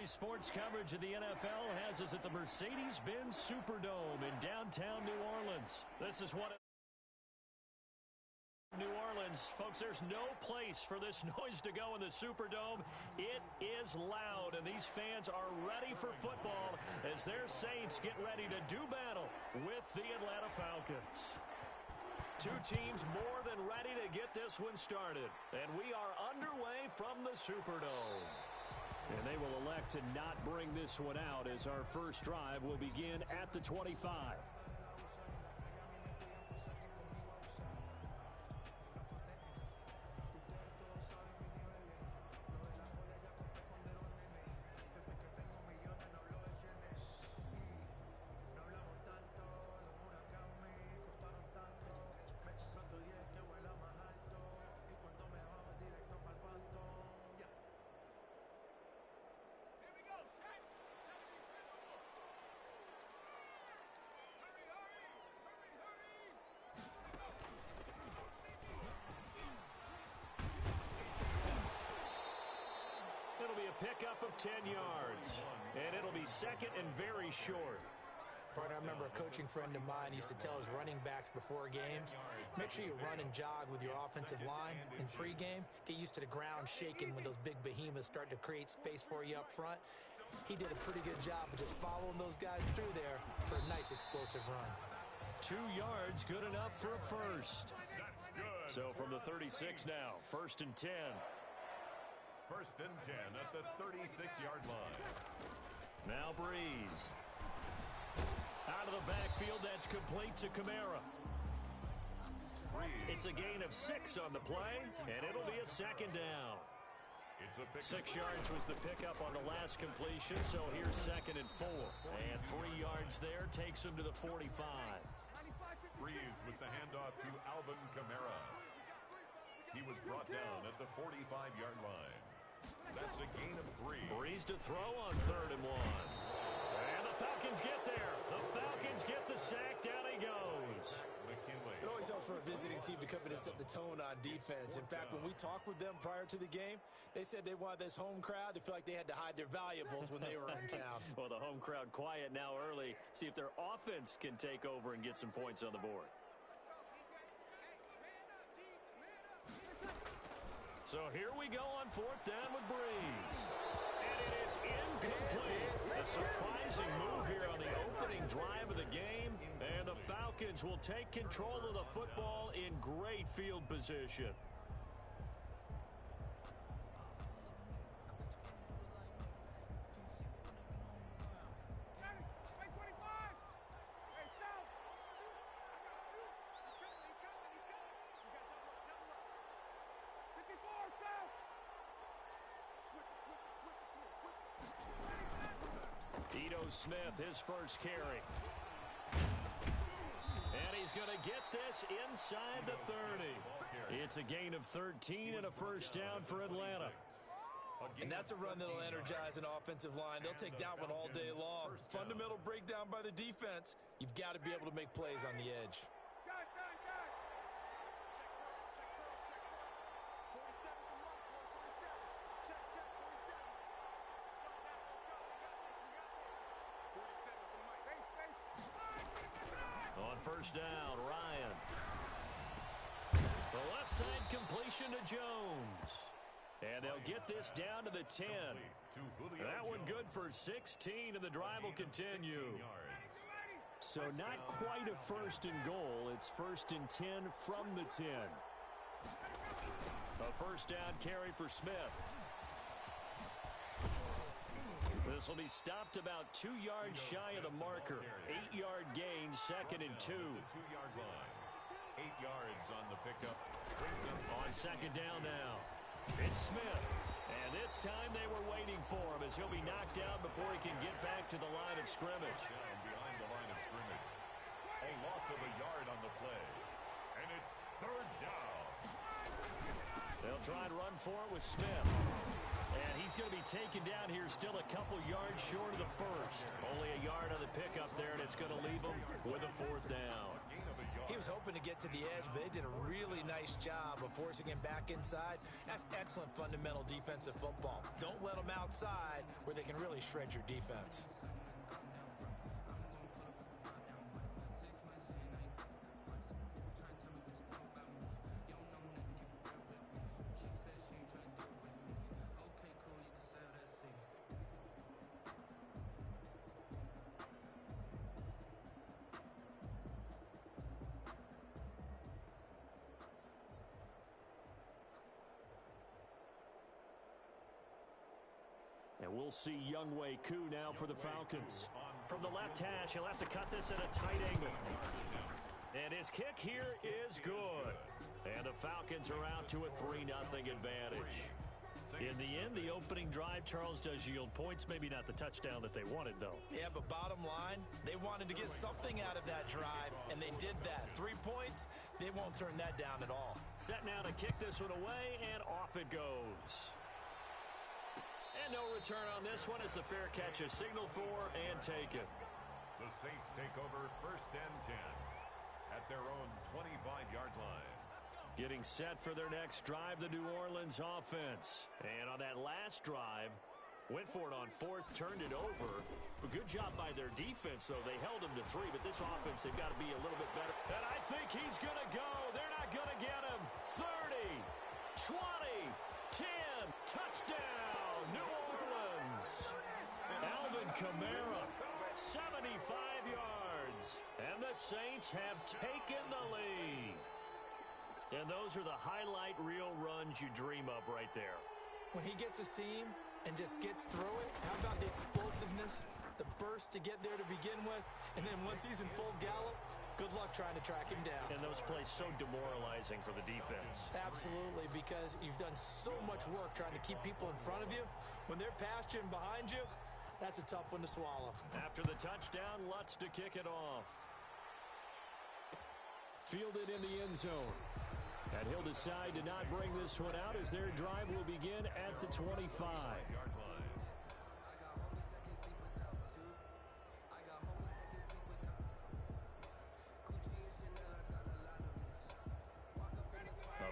Today's sports coverage of the NFL has us at the Mercedes-Benz Superdome in downtown New Orleans. This is what New Orleans, folks, there's no place for this noise to go in the Superdome. It is loud, and these fans are ready for football as their Saints get ready to do battle with the Atlanta Falcons. Two teams more than ready to get this one started, and we are underway from the Superdome. And they will elect to not bring this one out as our first drive will begin at the 25. It'll be a pickup of 10 yards, and it'll be second and very short. Partner, I remember a coaching friend of mine used to tell his running backs before games, make sure you run and jog with your offensive line in pregame. Get used to the ground shaking when those big behemoths start to create space for you up front. He did a pretty good job of just following those guys through there for a nice explosive run. 2 yards, good enough for a first. So from the 36 now, 1st and 10. 1st and 10 at the 36-yard line. Now Breeze. Out of the backfield, that's complete to Kamara. It's a gain of 6 on the play, and it'll be a second down. 6 yards was the pickup on the last completion, so here's 2nd and 4. And 3 yards there takes him to the 45. Breeze with the handoff to Alvin Kamara. He was brought down at the 45-yard line. That's a gain of 3. Breeze to throw on 3rd and 1. And the Falcons get there. The Falcons get the sack. Down he goes. It always helps for a visiting team to come in and set the tone on defense. In fact, when we talked with them prior to the game, they said they wanted this home crowd to feel like they had to hide their valuables when they were in town. Well, the home crowd quiet now early. See if their offense can take over and get some points on the board. So here we go on 4th down with Breeze. And it is incomplete. A surprising move here on the opening drive of the game. And the Falcons will take control of the football in great field position. Smith, his first carry. And he's going to get this inside the 30. It's a gain of 13 and a first down for Atlanta. And that's a run that'll energize an offensive line. They'll take that one all day long. Fundamental breakdown by the defense. You've got to be able to make plays on the edge. On 1st down, Ryan. The left side completion to Jones. And they'll get this down to the 10. That one good for 16, and the drive will continue. So not quite a 1st and goal. It's 1st and 10 from the 10. A 1st down carry for Smith. This will be stopped about 2 yards shy of the marker. 8-yard gain, 2nd and 2. 2-yard line. 8 yards on the pickup. On 2nd down now. It's Smith. And this time they were waiting for him as he'll be knocked down before he can get back to the line of scrimmage. Behind the line of scrimmage. A loss of a yard on the play. And it's 3rd down. They'll try and run for it with Smith. And he's going to be taken down here still a couple yards short of the first. Only a yard on the pickup there, and it's going to leave him with a 4th down. Gain of a yard. He was hoping to get to the edge, but they did a really nice job of forcing him back inside. That's excellent fundamental defensive football. Don't let them outside where they can really shred your defense. And we'll see Younghoe Koo now for the Falcons. From the left hash, he'll have to cut this at a tight angle. And his kick here is good. And the Falcons are out to a 3-0 advantage. In the end, the opening drive, Charles, does yield points. Maybe not the touchdown that they wanted, though. Yeah, but bottom line, they wanted to get something out of that drive, and they did that. 3 points, they won't turn that down at all. Set now to kick this one away, and off it goes. And no return on this one as the fair catch is signaled for and taken. The Saints take over 1st and 10 at their own 25-yard line. Getting set for their next drive, the New Orleans offense. And on that last drive, went for it on 4th, turned it over. A good job by their defense, though. They held him to 3, but this offense, they've got to be a little bit better. And I think he's going to go. They're not going to get him. 30, 20, 10, touchdown, New Orleans. Alvin Kamara, 75 yards. And the Saints have taken the lead. And those are the highlight reel runs you dream of right there. When he gets a seam and just gets through it, how about the explosiveness, the burst to get there to begin with, and then once he's in full gallop, good luck trying to track him down. And those plays so demoralizing for the defense. Absolutely, because you've done so much work trying to keep people in front of you. When they're past you and behind you, that's a tough one to swallow. After the touchdown, Lutz to kick it off. Fielded in the end zone. And he'll decide to not bring this one out as their drive will begin at the 25-yard line.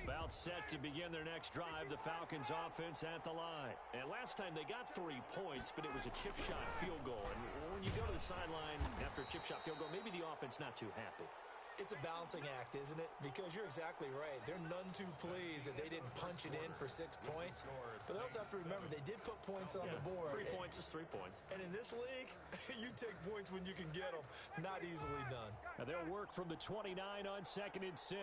About set to begin their next drive, the Falcons offense at the line. And last time they got 3 points, but it was a chip shot field goal. And when you go to the sideline after a chip shot field goal, maybe the offense not too happy. It's a balancing act, isn't it? Because you're exactly right. They're none too pleased that they didn't punch it in for 6 points. But they also have to remember they did put points on the board. 3 points is 3 points. And in this league, you take points when you can get them. Not easily done. Now they'll work from the 29 on 2nd and 6.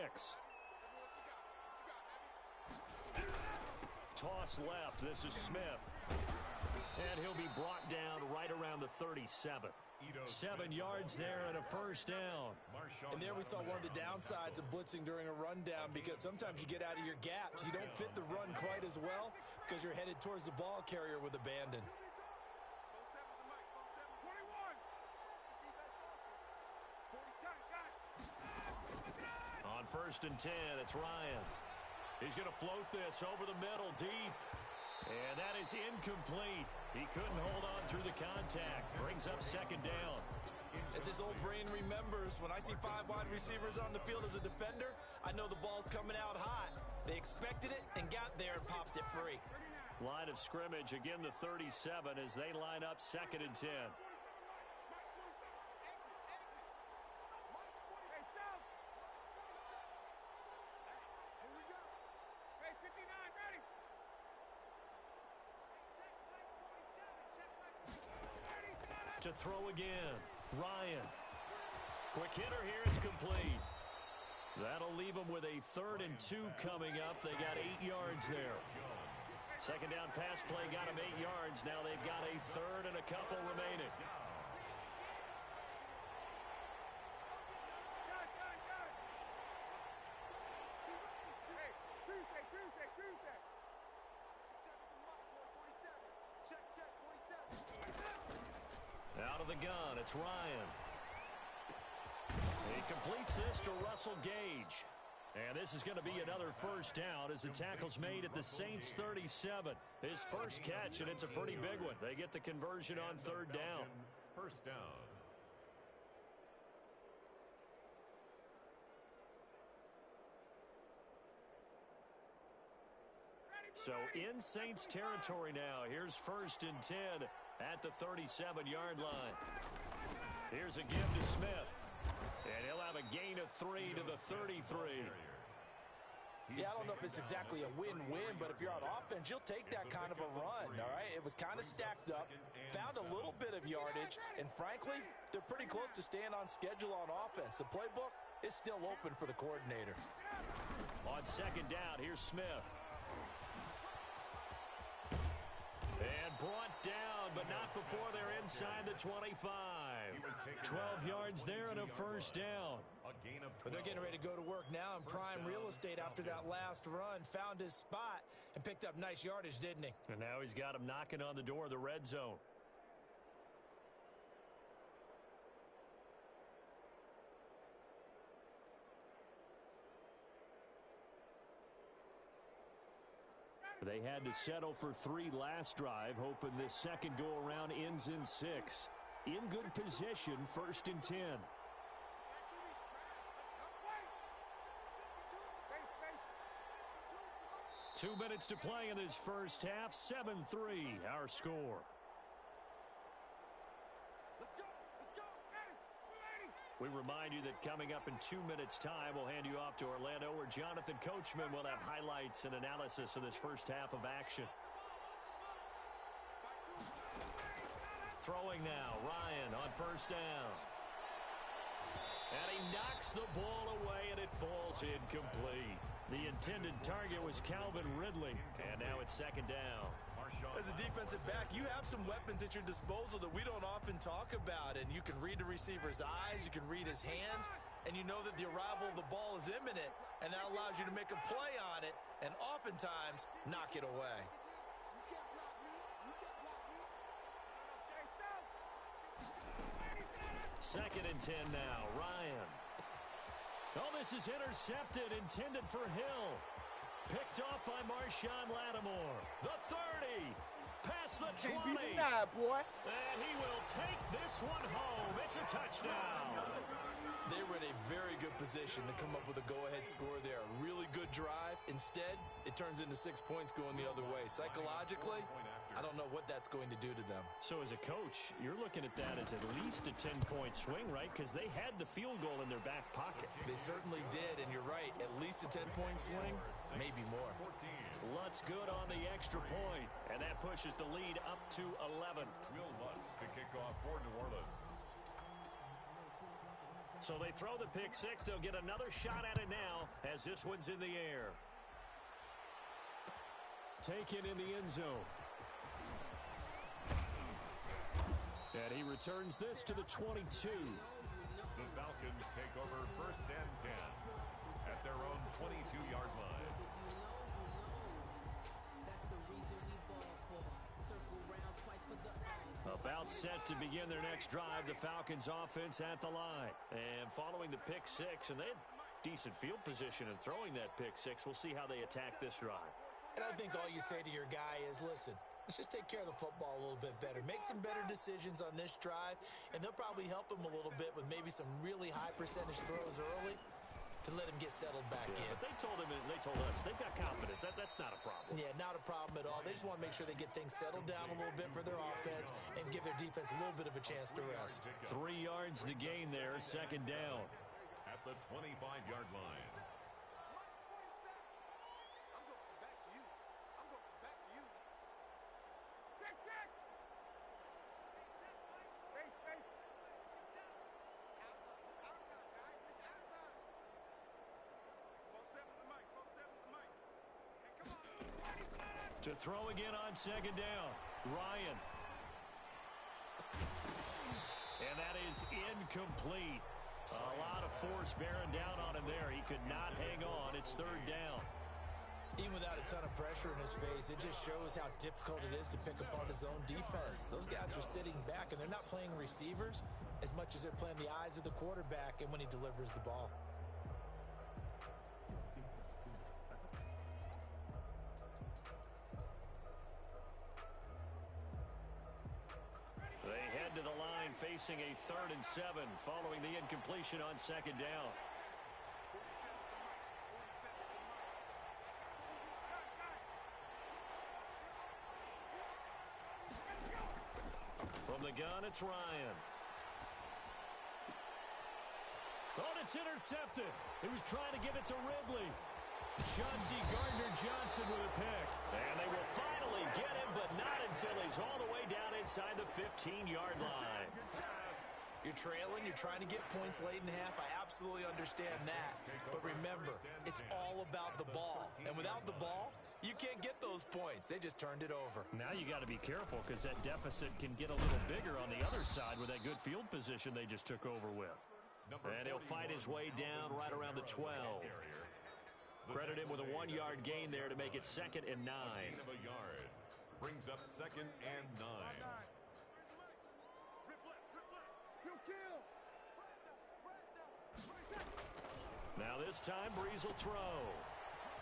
Toss left. This is Smith. And he'll be brought down right around the 37. 7 yards there and a first down. And there we saw one of the downsides of blitzing during a rundown, because sometimes you get out of your gaps. You don't fit the run quite as well because you're headed towards the ball carrier with abandon. On 1st and 10, it's Ryan. He's going to float this over the middle deep. And that is incomplete. He couldn't hold on through the contact. Brings up 2nd down. As his old brain remembers, when I see 5 wide receivers on the field as a defender, I know the ball's coming out hot. They expected it and got there and popped it free. Line of scrimmage, again the 37 as they line up 2nd and 10. To throw again, Ryan. Quick hitter here, it's complete. That'll leave them with a 3rd and 2 coming up. They got 8 yards there. 2nd down pass play got them 8 yards. Now they've got a 3rd and a couple remaining. Out of the gun, it's Ryan. He completes this to Russell Gage. And this is going to be another first down as the tackle's made at the Saints 37. His first catch, and it's a pretty big one. They get the conversion on 3rd down. First down. So in Saints territory now. Here's 1st and 10 at the 37-yard line. Here's a give to Smith. And he'll have a gain of 3 to the 33. Yeah, I don't know if it's exactly a win-win, but if you're on offense, you'll take that kind of a run, all right? It was kind of stacked up, found a little bit of yardage, and frankly, they're pretty close to staying on schedule on offense. The playbook is still open for the coordinator. On 2nd down, here's Smith. And brought down, but not before they're inside the 25. 12 yards there and a 1st down. But they're getting ready to go to work now in prime real estate after that last run. Found his spot and picked up nice yardage, didn't he? And now he's got him knocking on the door of the red zone. They had to settle for 3 last drive, hoping this second go-around ends in 6. In good position, 1st and 10. 2 minutes to play in this first half. 7-3, our score. We remind you that coming up in 2 minutes' time, we'll hand you off to Orlando, where Jonathan Coachman will have highlights and analysis of this first half of action. Throwing now, Ryan on 1st down. And he knocks the ball away, and it falls incomplete. The intended target was Calvin Ridley, and now it's 2nd down. As a defensive back, you have some weapons at your disposal that we don't often talk about, and you can read the receiver's eyes, you can read his hands, and you know that the arrival of the ball is imminent, and that allows you to make a play on it, and oftentimes knock it away. Second and 10 now, Ryan. Oh, this is intercepted, intended for Hill. Picked off by Marshawn Lattimore. The 30. Past the 20. Can't be denied, boy. And he will take this one home. It's a touchdown. They were in a very good position to come up with a go-ahead score there. A really good drive. Instead, it turns into 6 points going the other way. Psychologically, I don't know what that's going to do to them. So as a coach, you're looking at that as at least a 10-point swing, right? Because they had the field goal in their back pocket. They certainly did, and you're right. At least a 10-point swing, maybe more. Lutz good on the extra point, and that pushes the lead up to 11. Will Lutz to kick off for New Orleans. So they throw the pick six. They'll get another shot at it now as this one's in the air. Taken in the end zone. And he returns this to the 22. The Falcons take over 1st and 10 at their own 22-yard line. About set to begin their next drive, the Falcons offense at the line. And following the pick six, and they had decent field position in throwing that pick six. We'll see how they attack this drive. And I think all you say to your guy is, listen, let's just take care of the football a little bit better. Make some better decisions on this drive, and they'll probably help him a little bit with maybe some really high percentage throws early to let him get settled back in. But they told us they've got confidence. That's not a problem. Yeah, not a problem at all. They just want to make sure they get things settled down a little bit for their offense and give their defense a little bit of a chance to rest. 3 yards the gain there, 2nd down. At the 25-yard line. To throw again on 2nd down, Ryan. And that is incomplete. A lot of force bearing down on him there. He could not hang on. It's 3rd down. Even without a ton of pressure in his face, it just shows how difficult it is to pick apart his own defense. Those guys are sitting back, and they're not playing receivers as much as they're playing the eyes of the quarterback and when he delivers the ball. They head to the line facing a 3rd and 7 following the incompletion on 2nd down. From the gun, it's Ryan. Oh, and it's intercepted. He was trying to give it to Ridley. Chauncey Gardner-Johnson with a pick. And they will finally get him, but not until he's all the way down inside the 15-yard line. You're trailing, you're trying to get points late in half. I absolutely understand that. But remember, it's all about the ball. And without the ball, you can't get those points. They just turned it over. Now you got to be careful because that deficit can get a little bigger on the other side with that good field position they just took over with. And he'll fight his way down right around the 12. Credit him with a 1-yard gain there to make it 2nd and 9. Gain of a yard. Brings up 2nd and 9. Now this time, Breeze will throw.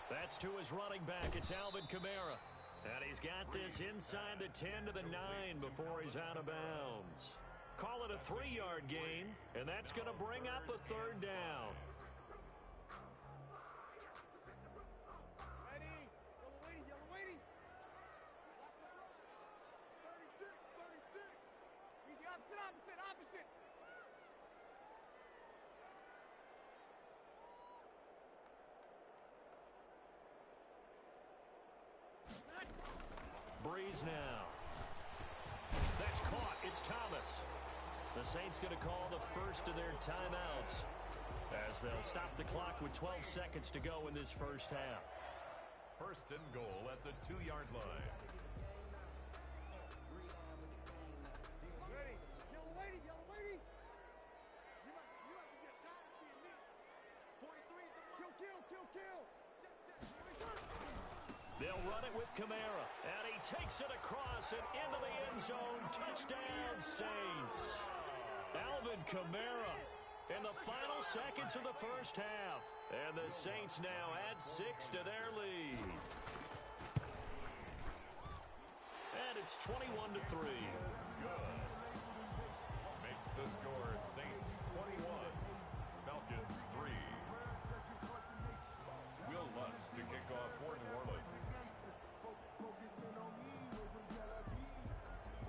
That's to his running back. It's Alvin Kamara. And he's got this inside the 10 to the 9 before he's out of bounds. Call it a 3-yard gain, and that's going to bring up a 3rd down. Breeze now. That's caught. It's Thomas. The Saints going to call the first of their timeouts as they'll stop the clock with 12 seconds to go in this first half. 1st and goal at the 2-yard line. They'll run it with Kamara, and he takes it across and into the end zone. Touchdown, Saints. Alvin Kamara in the final seconds of the first half. And the Saints now add 6 to their lead. And it's 21-3. Good. Makes the score Saints 21, Falcons 3. Will Lutz to kick off for New Orleans.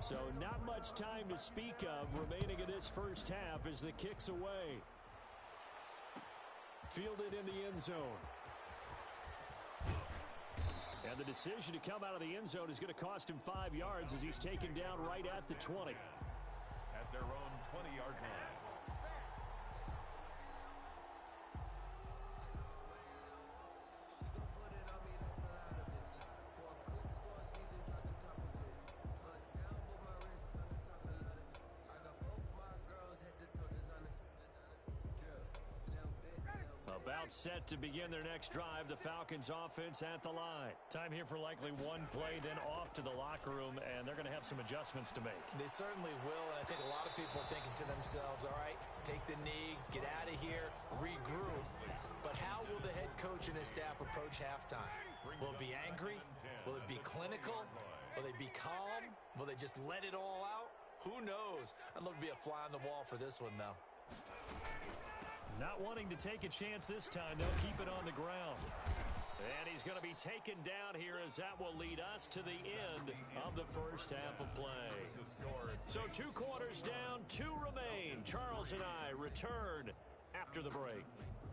So not much time to speak of remaining in this first half as the kick's away. Fielded in the end zone. And the decision to come out of the end zone is going to cost him 5 yards as he's taken down right at the 20. At their own 20-yard line. About set to begin their next drive, the Falcons offense at the line. Time here for likely one play, then off to the locker room, and they're going to have some adjustments to make. They certainly will, and I think a lot of people are thinking to themselves, all right, take the knee, get out of here, regroup. But how will the head coach and his staff approach halftime? Will it be angry? Will it be clinical? Will they be calm? Will they just let it all out? Who knows? I'd love to be a fly on the wall for this one, though. Not wanting to take a chance this time, they'll keep it on the ground. And he's going to be taken down here as that will lead us to the end of the first half of play. So 2 quarters down, 2 remain. Charles and I return after the break.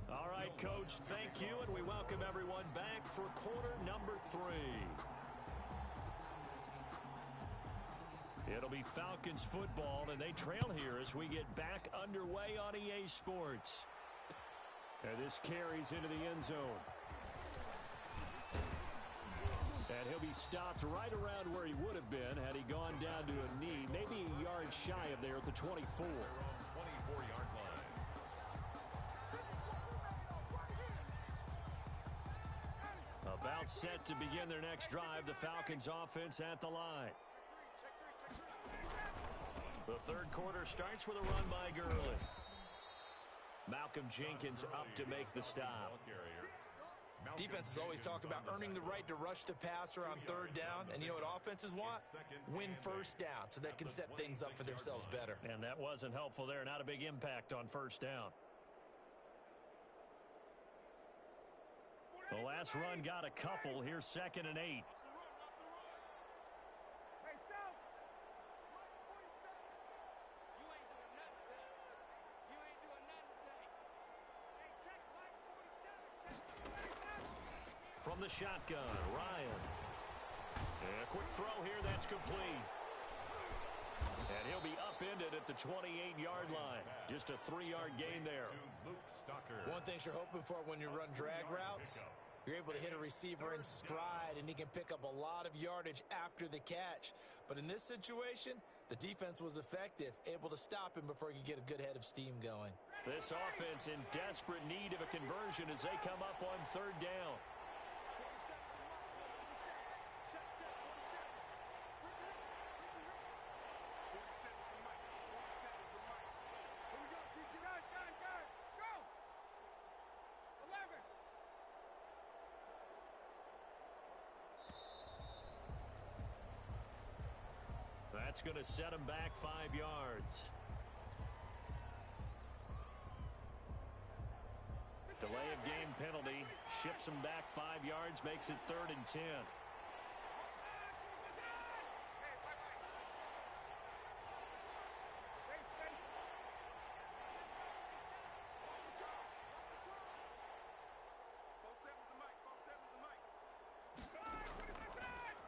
All right, Coach, thank you, and we welcome everyone back for quarter number 3. It'll be Falcons football, and they trail here as we get back underway on EA Sports. And this carries into the end zone. And he'll be stopped right around where he would have been had he gone down to a knee, maybe a yard shy of there at the 24. 24-yard line. About set to begin their next drive, the Falcons offense at the line. The third quarter starts with a run by Gurley. Malcolm Jenkins up to make the stop. Defenses always talk about earning the right to rush the passer on 3rd down. And you know what offenses want? Win first down so they can set things up for themselves better. And that wasn't helpful there. Not a big impact on first down. The last run got a couple. Here's 2nd and 8. from the shotgun. Ryan. And a quick throw here. That's complete. And he'll be upended at the 28-yard line. Just a 3-yard gain there. One thing you're hoping for when you run drag routes, you're able to hit a receiver in stride, and he can pick up a lot of yardage after the catch. But in this situation, the defense was effective, able to stop him before he could get a good head of steam going. This offense in desperate need of a conversion as they come up on 3rd down. That's going to set him back 5 yards. Delay of game penalty. Ships him back 5 yards. Makes it 3rd and 10.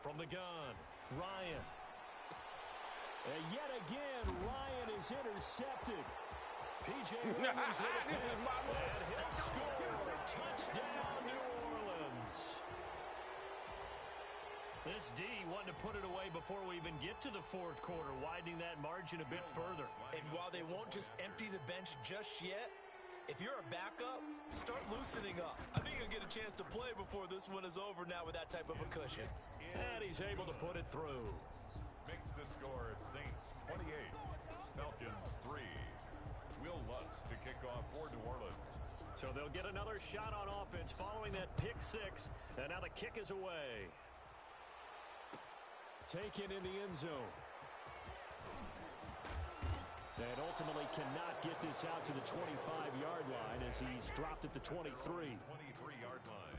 From the gun, Ryan. And yet again, Ryan is intercepted. P.J. Williams with a pick, and he'll score. Touchdown, New Orleans. This D wanting to put it away before we even get to the 4th quarter, widening that margin a bit further. And while they won't just empty the bench just yet, if you're a backup, start loosening up. I think you'll get a chance to play before this one is over now with that type of a cushion. And he's able to put it through. Makes the score Saints 28, Falcons 3. Will Lutz to kick off for New Orleans. So they'll get another shot on offense following that pick 6, and now the kick is away. Taken in the end zone. And ultimately cannot get this out to the 25-yard line as he's dropped at the 23. 23-yard line.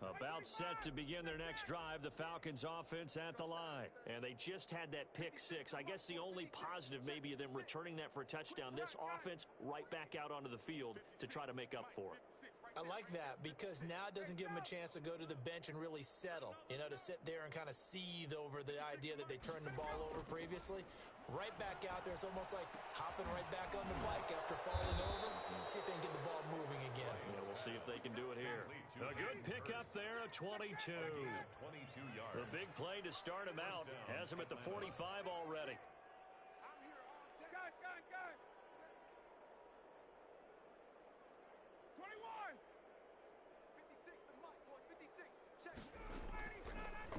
About set to begin their next drive, the Falcons offense at the line. And they just had that pick 6. I guess the only positive maybe of them returning that for a touchdown. This offense right back out onto the field to try to make up for it. I like that because now it doesn't give them a chance to go to the bench and really settle, to sit there and kind of seethe over the idea that they turned the ball over previously. Right back out there, it's almost like hopping right back on the bike after falling over. See if they can get the ball moving again. Yeah, we'll see if they can do it here. A good pickup there, a 22. 22 yards. The big play to start him out has him at the 45 already.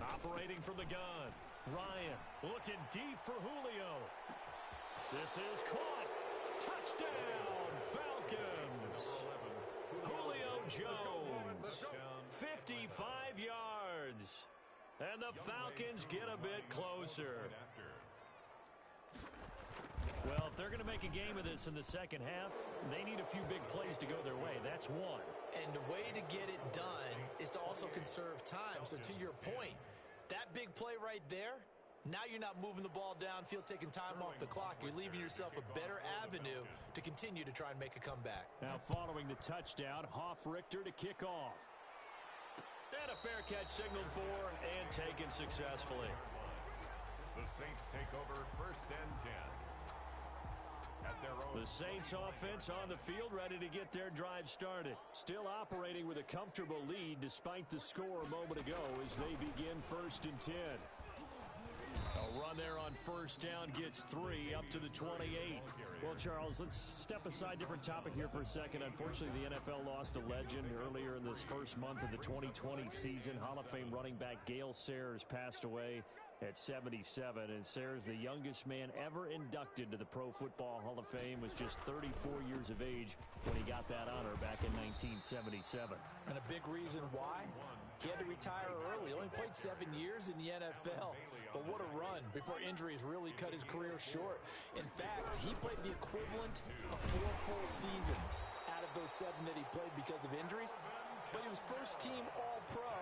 Operating from the gun. Ryan looking deep for Julio. This is caught. Touchdown, Falcons. Julio Jones, 55 yards. And the Falcons get a bit closer. Well, if they're going to make a game of this in the second half, they need a few big plays to go their way. That's one. And the way to get it done is to also conserve time. So to your point, that big play right there, now you're not moving the ball downfield, taking time off the clock. You're leaving yourself a better avenue to continue to try and make a comeback. Now following the touchdown, Hoff-Richter to kick off. And a fair catch signaled for and taken successfully. The Saints take over 1st and 10. The Saints offense on the field ready to get their drive started. Still operating with a comfortable lead despite the score a moment ago as they begin 1st and 10. A run there on 1st down gets 3 up to the 28. Well, Charles, let's step aside different topic here for a second. Unfortunately, the NFL lost a legend earlier in this first month of the 2020 season. Hall of Fame running back Gale Sayers passed away at 77, and Sayers, the youngest man ever inducted to the Pro Football Hall of Fame, was just 34 years of age when he got that honor back in 1977. And a big reason why? He had to retire early. Only played 7 years in the NFL. But what a run before injuries really cut his career short. In fact, he played the equivalent of 4 full seasons out of those 7 that he played because of injuries. but he was first-team All-Pro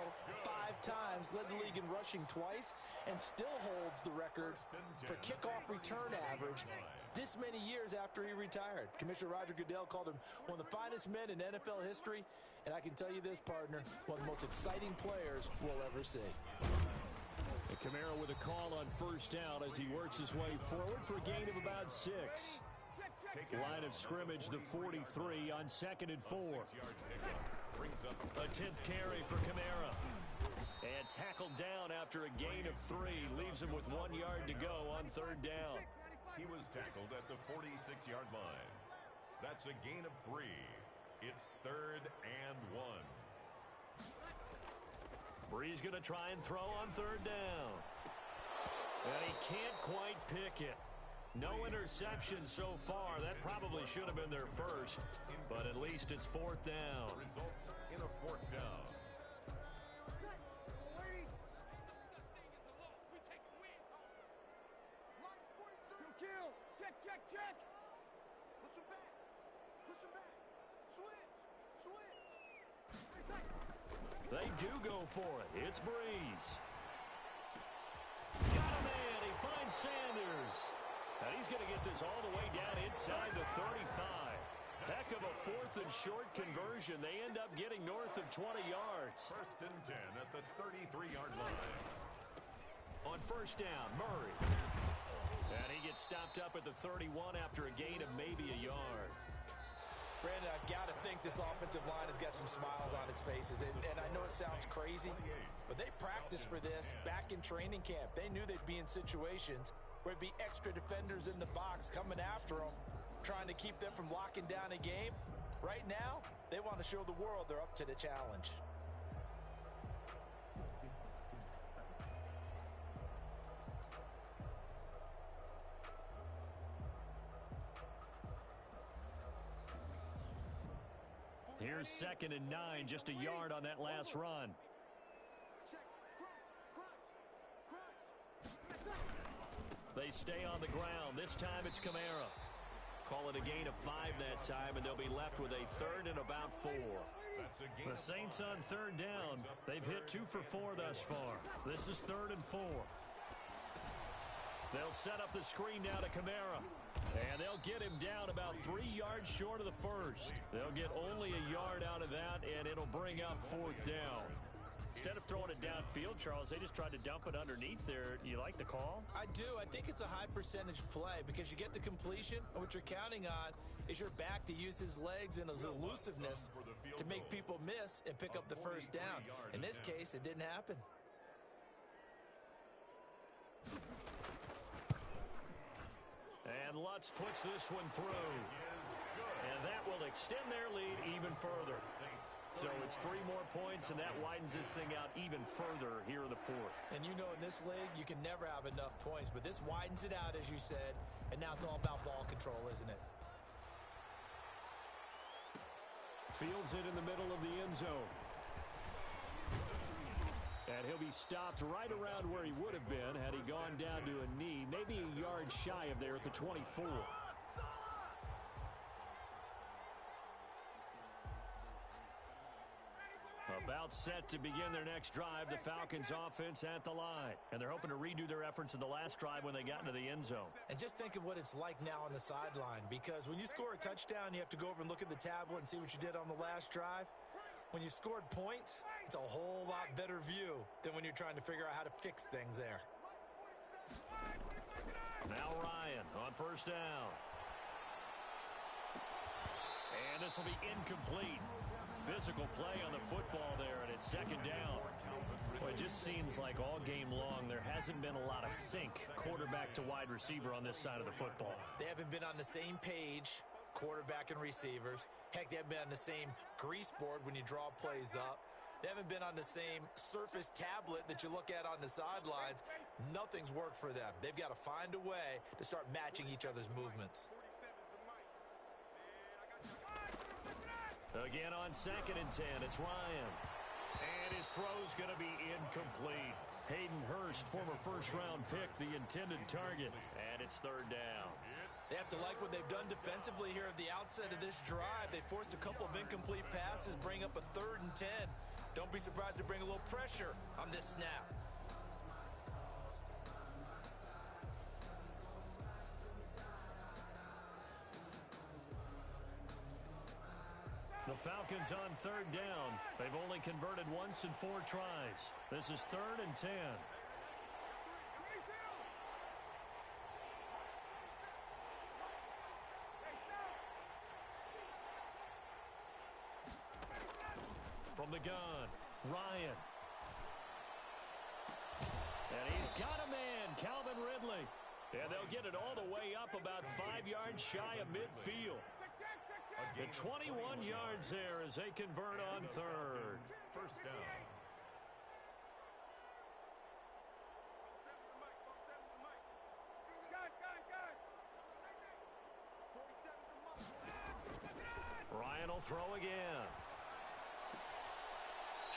5 times, led the league in rushing twice, and still holds the record for kickoff return average this many years after he retired. Commissioner Roger Goodell called him one of the finest men in NFL history, and I can tell you this, partner, one of the most exciting players we'll ever see. And Kamara with a call on first down as he works his way forward for a gain of about 6. Line of scrimmage, the 43 on 2nd and 4. A 10th carry for Kamara. And tackled down after a gain of 3. Leaves him with 1 yard to go on 3rd down. He was tackled at the 46-yard line. That's a gain of 3. It's 3rd and 1. Bree's going to try and throw on 3rd down. And he can't quite pick it. No interceptions so far. That probably should have been their first, but at least it's 4th down. Results in a 4th down. Check. Push him back. Switch. They do go for it. It's Breeze. Got a man. He finds Sanders. And he's going to get this all the way down inside the 35. Heck of a 4th and short conversion. They end up getting north of 20 yards. 1st and 10 at the 33-yard line. On 1st down, Murray. And he gets stopped up at the 31 after a gain of maybe a yard. Brandon, I've got to think this offensive line has got some smiles on its faces. And I know it sounds crazy, but they practiced for this back in training camp. They knew they'd be in situations where it'd be extra defenders in the box coming after them, trying to keep them from locking down a game. Right now, they want to show the world they're up to the challenge. Here's 2nd and 9, just a yard on that last run. They stay on the ground. This time it's Kamara. Call it a gain of 5 that time, and they'll be left with a 3rd and about 4. The Saints on 3rd down. They've hit 2 for 4 thus far. This is 3rd and 4. They'll set up the screen down to Kamara. And they'll get him down about 3 yards short of the first. They'll get only a yard out of that, and it'll bring up 4th down. Instead of throwing it downfield, Charles, they just tried to dump it underneath there. You like the call? I do. I think it's a high percentage play because you get the completion, and what you're counting on is your back to use his legs and his elusiveness to make people miss and pick up the first down. In this case, it didn't happen. And Lutz puts this one through. And that will extend their lead even further. So it's 3 more points, and that widens this thing out even further here in the 4th. And you know in this league, you can never have enough points, but this widens it out, as you said, and now it's all about ball control, isn't it? Fields it in the middle of the end zone. And he'll be stopped right around where he would have been had he gone down to a knee, maybe a yard shy of there at the 24. About set to begin their next drive, the Falcons offense at the line. And they're hoping to redo their efforts in the last drive when they got into the end zone. And just think of what it's like now on the sideline, because when you score a touchdown, you have to go over and look at the tablet and see what you did on the last drive. When you scored points, it's a whole lot better view than when you're trying to figure out how to fix things there. Now Ryan on 1st down. And this will be incomplete. Physical play on the football there, and it's 2nd down. Well, it just seems like all game long there hasn't been a lot of sync quarterback to wide receiver on this side of the football. They haven't been on the same page, quarterback and receivers. Heck, they haven't been on the same grease board when you draw plays up. They haven't been on the same surface tablet that you look at on the sidelines. Nothing's worked for them. They've got to find a way to start matching each other's movements. Again on 2nd and 10, it's Ryan. And his throw's going to be incomplete. Hayden Hurst, former first-round pick, the intended target. And it's 3rd down. It's They have to like what they've done defensively here at the outset of this drive. They forced a couple of incomplete passes, bring up a 3rd and 10. Don't be surprised to bring a little pressure on this snap. The Falcons on 3rd down. They've only converted once in 4 tries. This is 3rd and 10. From the gun, Ryan. And he's got a man, Calvin Ridley. And they'll get it all the way up about 5 yards shy of midfield. And 21 yards there as they convert on 3rd. First down. Ryan will throw again.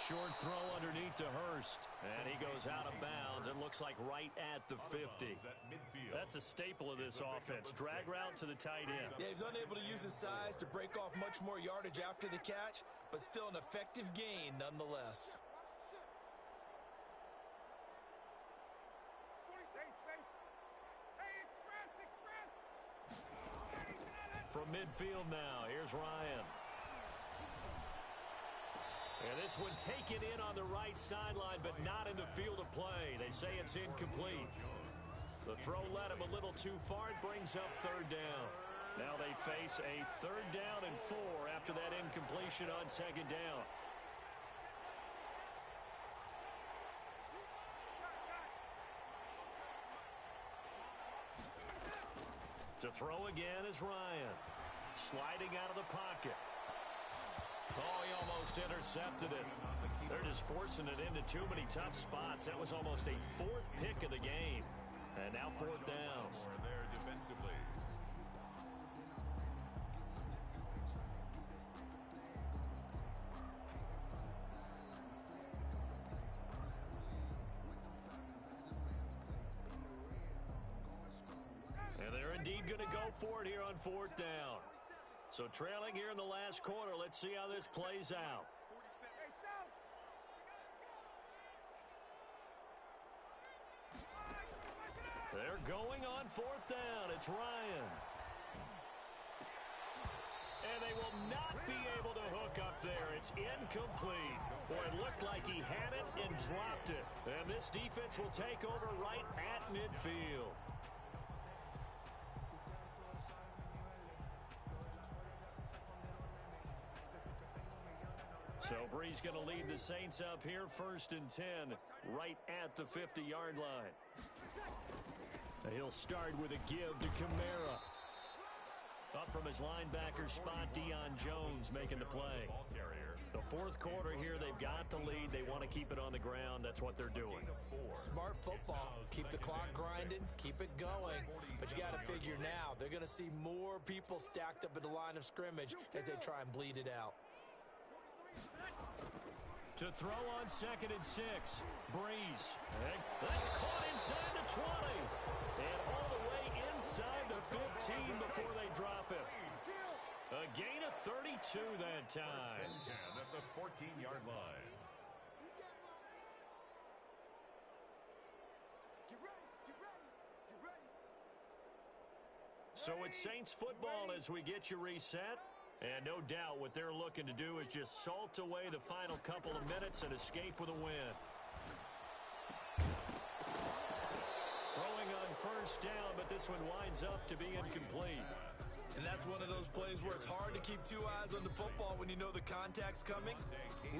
Short throw underneath to Hurst. And he goes out of bounds. It looks like right at the 50. That's a staple of this offense. Drag route to the tight end. Yeah, he's unable to use his size to break off much more yardage after the catch, but still an effective gain nonetheless. From midfield now, here's Ryan. And this one taken in on the right sideline, but not in the field of play. They say it's incomplete. The throw led him a little too far. It brings up 3rd down. Now they face a 3rd down and 4 after that incompletion on 2nd down. To throw again is Ryan. Sliding out of the pocket. Oh, he almost intercepted it. They're just forcing it into too many tough spots. That was almost a 4th pick of the game. And now 4th down. More there defensively. And they're indeed going to go for it here on 4th down. So trailing here in the last quarter, let's see how this plays out. They're going on 4th down. It's Ryan. And they will not be able to hook up there. It's incomplete. Boy, it looked like he had it and dropped it. And this defense will take over right at midfield. So Bree's going to lead the Saints up here 1st and 10 right at the 50-yard line. He'll start with a give to Kamara. Up from his linebacker spot, Deion Jones making the play. The 4th quarter here, they've got the lead. They want to keep it on the ground. That's what they're doing. Smart football. Keep the clock grinding. Keep it going. But you got to figure now, they're going to see more people stacked up at the line of scrimmage as they try and bleed it out. To throw on 2nd and 6. Breeze. That's caught inside the 20. And all the way inside the 15 before they drop it. A gain of 32 that time. 10 at the 14-yard line. So it's Saints football as we get you reset. And no doubt what they're looking to do is just salt away the final couple of minutes and escape with a win. Throwing on 1st down, but this one winds up to be incomplete. And that's one of those plays where it's hard to keep 2 eyes on the football when you know the contact's coming,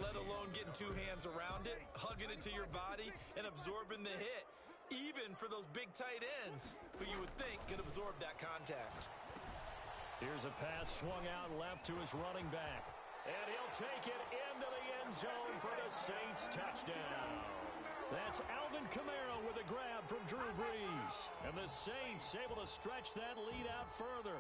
let alone getting 2 hands around it, hugging it to your body, and absorbing the hit, even for those big tight ends who you would think could absorb that contact. Here's a pass swung out left to his running back. And he'll take it into the end zone for the Saints touchdown. That's Alvin Kamara with a grab from Drew Brees. And the Saints able to stretch that lead out further.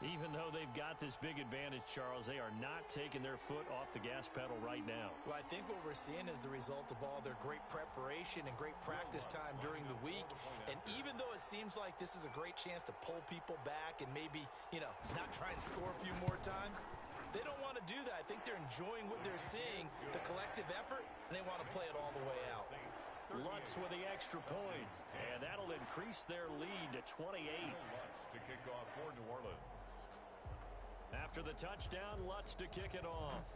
Even though they've got this big advantage, Charles, they are not taking their foot off the gas pedal right now. Well, I think what we're seeing is the result of all their great preparation and great practice time during the week. And even though it seems like this is a great chance to pull people back and maybe, not try and score a few more times, they don't want to do that. I think they're enjoying what they're seeing, the collective effort, and they want to play it all the way out. Lutz with the extra point, and that'll increase their lead to 28. Lutz to kick off for New Orleans. After the touchdown, Lutz to kick it off.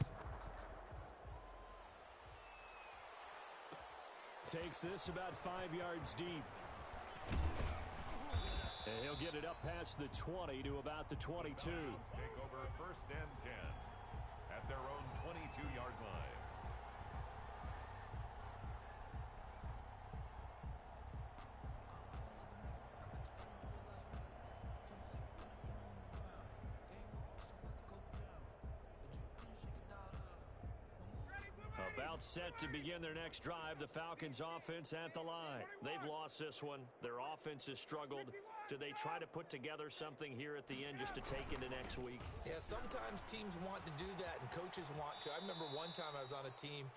Takes this about 5 yards deep. And he'll get it up past the 20 to about the 22. Take over 1st and 10 at their own 22-yard line. About set to begin their next drive, the Falcons offense at the line. They've lost this one. Their offense has struggled. Do they try to put together something here at the end just to take into next week? Yeah, sometimes teams want to do that and coaches want to. I remember one time I was on a team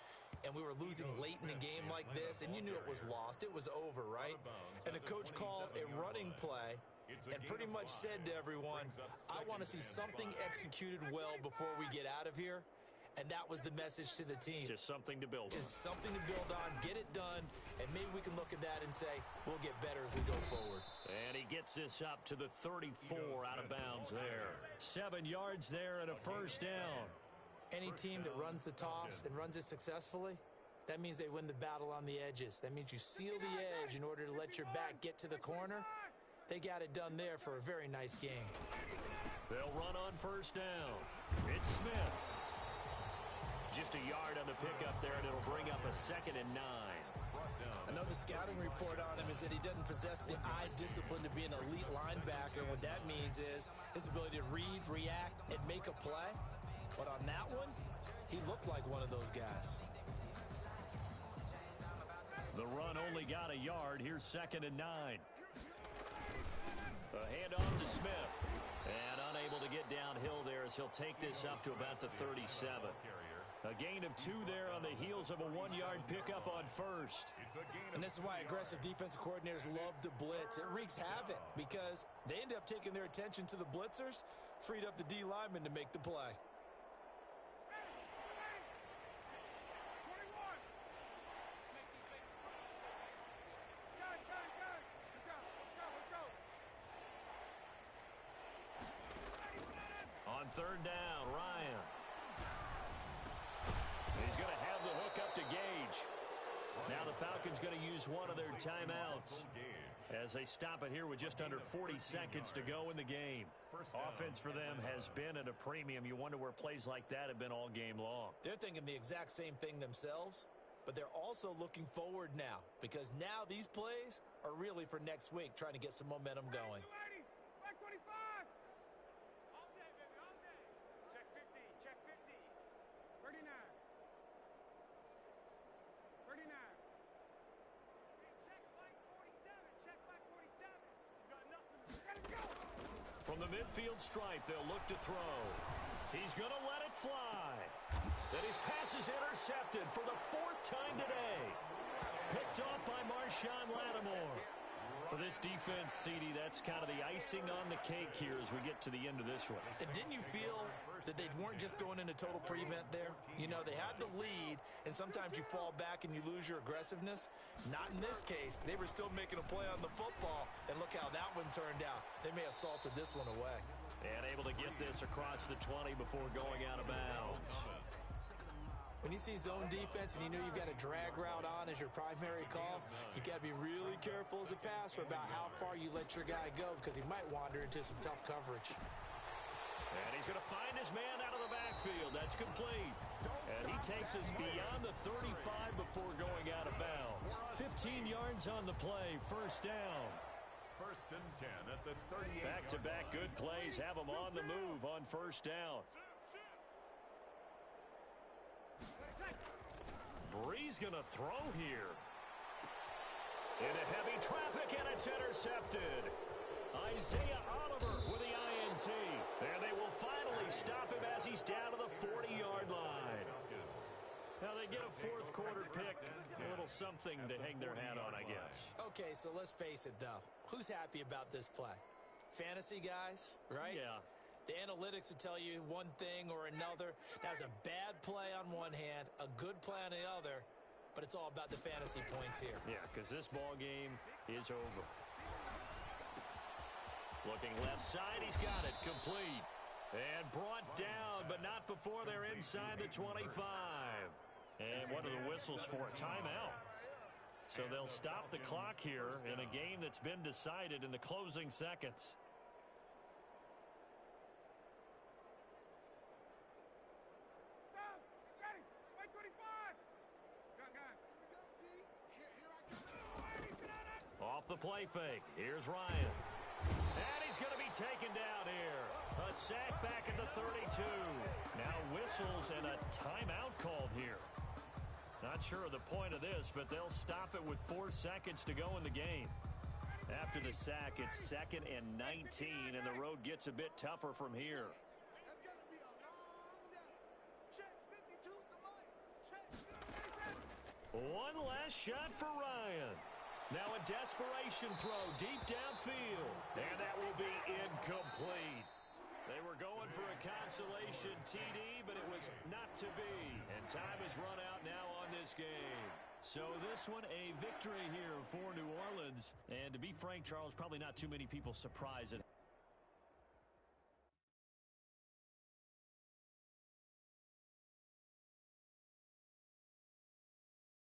and we were losing late in a game like this, and you knew it was lost. It was over, right? And the coach called a running play and pretty much said to everyone, I want to see something executed well before we get out of here. And that was the message to the team. Just something to build on. Just something to build on, get it done, and maybe we can look at that and say, we'll get better as we go forward. And he gets this up to the 34 out of bounds there. 7 yards there and a first down. Any team that runs the toss and runs it successfully, that means they win the battle on the edges. That means you seal the edge in order to let your back get to the corner. They got it done there for a very nice game. They'll run on first down. It's Smith. Just a yard on the pickup there, and it'll bring up a 2nd and 9. Another scouting report on him is that he doesn't possess the eye discipline to be an elite linebacker. What that means is his ability to read, react, and make a play. But on that one, he looked like one of those guys. The run only got a yard. Here's 2nd and 9. A handoff to Smith. And unable to get downhill there as he'll take this up to about the 37. A gain of 2 there on the heels of a 1-yard pickup on first. And this is why aggressive defensive coordinators love to blitz. It wreaks havoc because they end up taking their attention to the blitzers, freed up the D lineman to make the play. On 3rd down, Ryan. He's going to have the hook up to Gage. Now the Falcons going to use one of their timeouts as they stop it here with just under 40 seconds to go in the game. Offense for them has been at a premium. You wonder where plays like that have been all game long. They're thinking the exact same thing themselves, but they're also looking forward now because now these plays are really for next week, trying to get some momentum going. Back 25. All day, baby, all day. Check 50, check 50. 39. 39. Check back 47, check back 47. You got nothing. Let it go. From the midfield stripe, they'll look to throw. He's going to let it fly. And his pass is intercepted for the 4th time today. Picked off by Marshawn Lattimore. For this defense, CD, that's kind of the icing on the cake here as we get to the end of this one. And didn't you feel that they weren't just going into total prevent there? You know, they had the lead, and sometimes you fall back and you lose your aggressiveness. Not in this case. They were still making a play on the football, and look how that one turned out. They may have salted this one away. And able to get this across the 20 before going out of bounds. When you see zone defense and you know you've got a drag route on as your primary call, you got to be really careful as a passer about how far you let your guy go because he might wander into some tough coverage. And he's going to find his man out of the backfield. That's complete. And he takes us beyond the 35 before going out of bounds. 15 yards on the play, first down. 1st and 10 at the 38. Back-to-back good plays have him on the move on first down. Bree's going to throw here. Into heavy traffic, and it's intercepted. Isaiah Oliver with the INT. PAT. And they will finally stop him as he's down to the 40-yard line. Now they get a fourth quarter pick. A little something to hang their hat on, I guess. Okay, so let's face it, though. Who's happy about this play? Fantasy guys, right? Yeah. The analytics will tell you one thing or another. That's a bad play on one hand, a good play on the other, but it's all about the fantasy points here. Yeah, because this ball game is over. Looking left side, he's got it, complete. And brought down, but not before they're inside the 25. And what are the whistles for? Timeout. So they'll stop the clock here in a game that's been decided in the closing seconds. Stop! Ready! Right 25! Gun, gun. Off the play fake. Here's Ryan. And he's going to be taken down here. A sack back at the 32. Now whistles and a timeout called here. Not sure of the point of this, but they'll stop it with 4 seconds to go in the game. After the sack, it's 2nd and 19, and the road gets a bit tougher from here. That's going to be a long day. Check 52 Samoa. Check. One last shot for Ryan. Now a desperation throw deep downfield, and that will be incomplete. They were going for a consolation TD, but it was not to be. And time has run out now on this game. So this one a victory here for New Orleans. And to be frank, Charles, probably not too many people surprised at